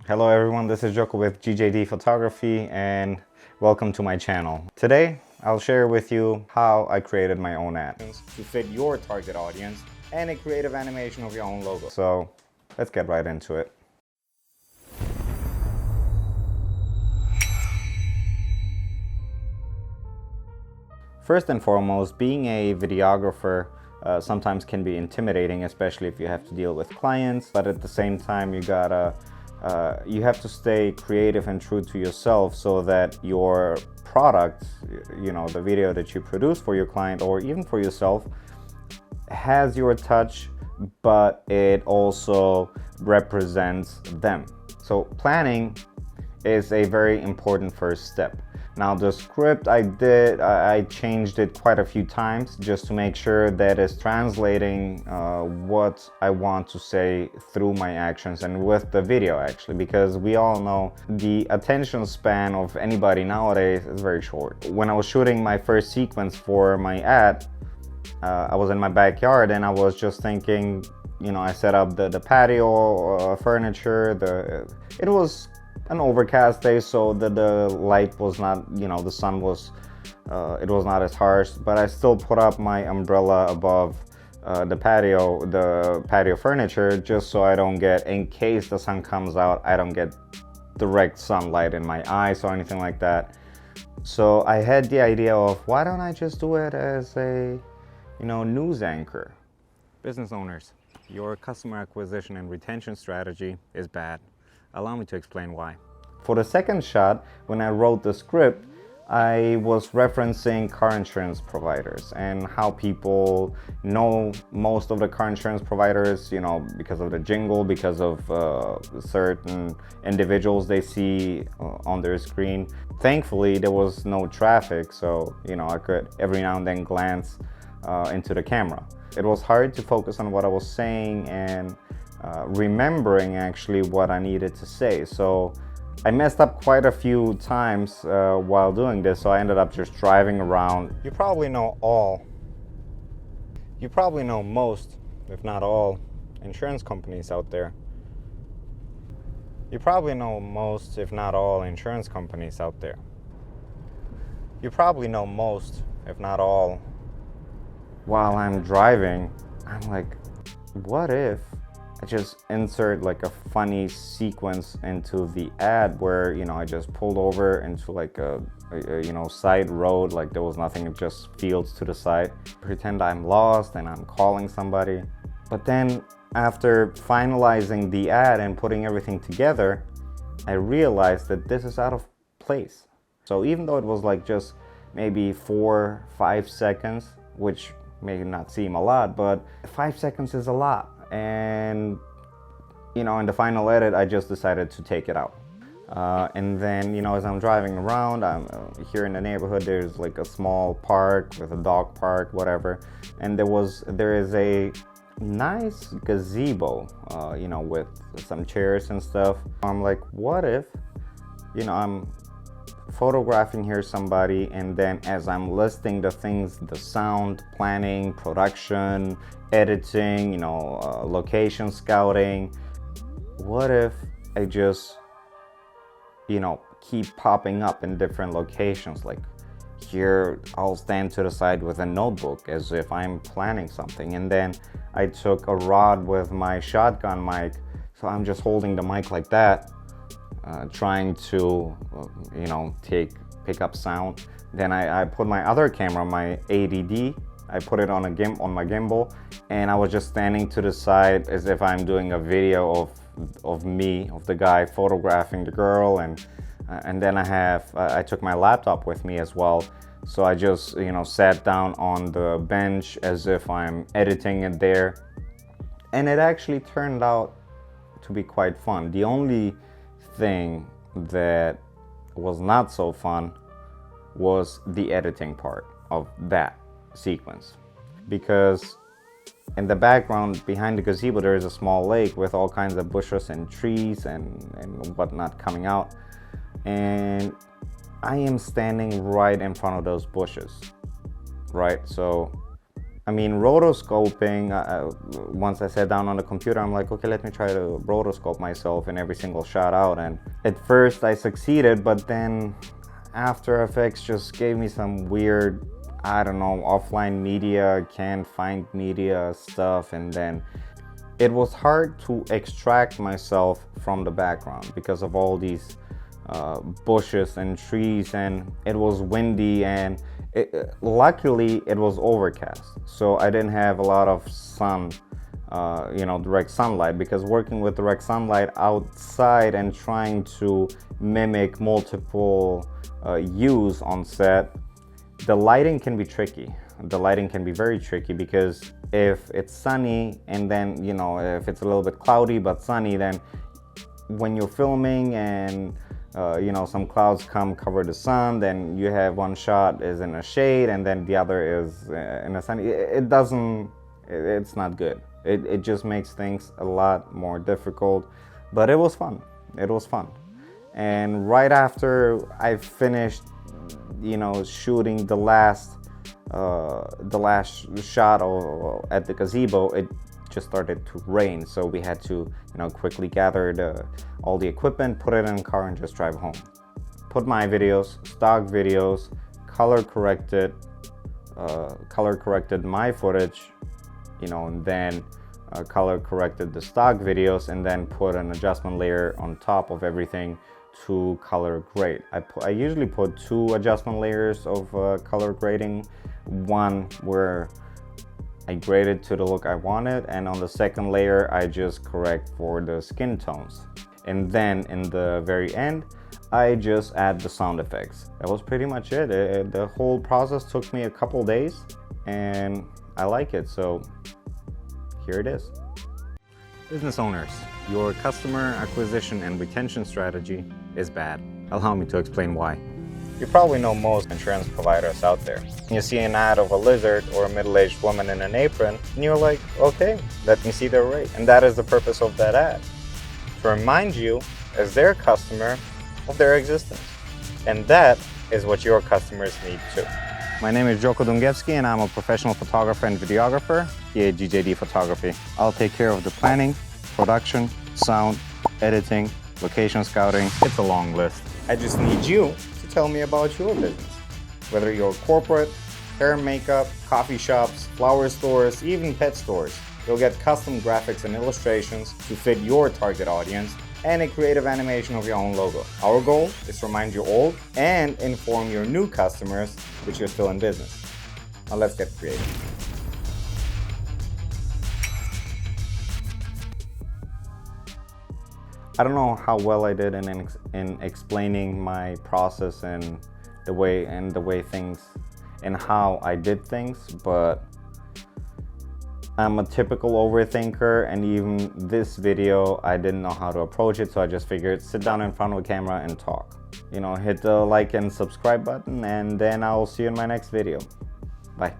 Hello everyone, this is Joko with GJD Photography and welcome to my channel. Today I'll share with you how I created my own ad to fit your target audience and a creative animation of your own logo. So let's get right into it. First and foremost, being a videographer sometimes can be intimidating, especially if you have to deal with clients, but at the same time you have to stay creative and true to yourself so that your product, the video that you produce for your client or even for yourself, has your touch, but it also represents them. So planning is a very important first step. Now the script I changed it quite a few times just to make sure that it's translating what I want to say through my actions and with the video actually, because we all know the attention span of anybody nowadays is very short. When I was shooting my first sequence for my ad, I was in my backyard and I was just thinking, I set up the patio furniture. It was an overcast day, so the light was not, the sun was, it was not as harsh, but I still put up my umbrella above the patio furniture, just so I don't get, in case the sun comes out, I don't get direct sunlight in my eyes or anything like that. So I had the idea of, why don't I just do it as a, news anchor? Business owners, your customer acquisition and retention strategy is bad. Allow me to explain why. For the second shot, when I wrote the script, I was referencing car insurance providers and how people know most of the car insurance providers, because of the jingle, because of certain individuals they see on their screen. Thankfully, there was no traffic, so I could every now and then glance into the camera. It was hard to focus on what I was saying and remembering actually what I needed to say. So I messed up quite a few times while doing this, so I ended up just driving around. You probably know most, if not all, insurance companies out there. You probably know most, if not all, insurance companies out there. You probably know most, if not all. While I'm driving, I'm like, what if I just insert like a funny sequence into the ad where, I just pulled over into like a side road, like there was nothing, just fields to the side. Pretend I'm lost and I'm calling somebody. But then after finalizing the ad and putting everything together, I realized that this is out of place. So even though it was like just maybe 4-5 seconds, which may not seem a lot, but 5 seconds is a lot. And in the final edit, I just decided to take it out. And then, as I'm driving around, I'm here in the neighborhood, there's like a small park with a dog park, whatever. And there is a nice gazebo, with some chairs and stuff. I'm like, what if, I'm photographing here somebody, and then as I'm listing the things, the sound, planning, production, editing, location scouting, what if I just, keep popping up in different locations? Like here, I'll stand to the side with a notebook as if I'm planning something, and then I took a rod with my shotgun mic, so I'm just holding the mic like that, trying to, pick up sound. Then I put my other camera, my ADD, I put it on my gimbal, and I was just standing to the side as if I'm doing a video of me, of the guy photographing the girl, and then I took my laptop with me as well. So I just, sat down on the bench as if I'm editing it there, and it actually turned out to be quite fun. The only thing that was not so fun was the editing part of that sequence, because in the background behind the gazebo there is a small lake with all kinds of bushes and trees and whatnot coming out, and I am standing right in front of those bushes, right? So I mean, rotoscoping, once I sat down on the computer, I'm like, okay, let me try to rotoscope myself in every single shot out. And at first I succeeded, but then After Effects just gave me some weird, I don't know, offline media, can't find media stuff. And then it was hard to extract myself from the background because of all these bushes and trees, and it was windy, and luckily it was overcast, so I didn't have a lot of sun, direct sunlight, because working with direct sunlight outside and trying to mimic multiple hues on set, the lighting can be tricky. The lighting can be very tricky, because if it's sunny and then, if it's a little bit cloudy but sunny, then when you're filming and some clouds cover the sun, then you have one shot is in a shade and then the other is in a sunny. It's not good. It just makes things a lot more difficult, but it was fun. It was fun. And right after I finished, shooting the last shot at the gazebo, it just started to rain, so we had to quickly gather all the equipment, put it in a car, and just drive home. Put my videos, stock videos, color corrected my footage, and then color corrected the stock videos, and then put an adjustment layer on top of everything to color grade. I usually put 2 adjustment layers of color grading, one where I graded to the look I wanted, and on the second layer I just correct for the skin tones. And then in the very end I just add the sound effects. That was pretty much it. The whole process took me a couple days, and I like it, so here it is. Business owners, your customer acquisition and retention strategy is bad. Allow me to explain why. You probably know most insurance providers out there. You see an ad of a lizard or a middle-aged woman in an apron, and you're like, okay, let me see their rate. And that is the purpose of that ad, to remind you as their customer of their existence. And that is what your customers need too. My name is Joko Dungevski, and I'm a professional photographer and videographer here at GJD Photography. I'll take care of the planning, production, sound, editing, location scouting. It's a long list. I just need you to tell me about your business. Whether you're corporate, hair and makeup, coffee shops, flower stores, even pet stores, you'll get custom graphics and illustrations to fit your target audience, and a creative animation of your own logo. Our goal is to remind your old and inform your new customers that you're still in business. Now let's get creative. I don't know how well I did in explaining my process and the way things and how I did things, but I'm a typical overthinker, and even this video I didn't know how to approach it, so I just figured sit down in front of a camera and talk. Hit the like and subscribe button, and then I'll see you in my next video. Bye.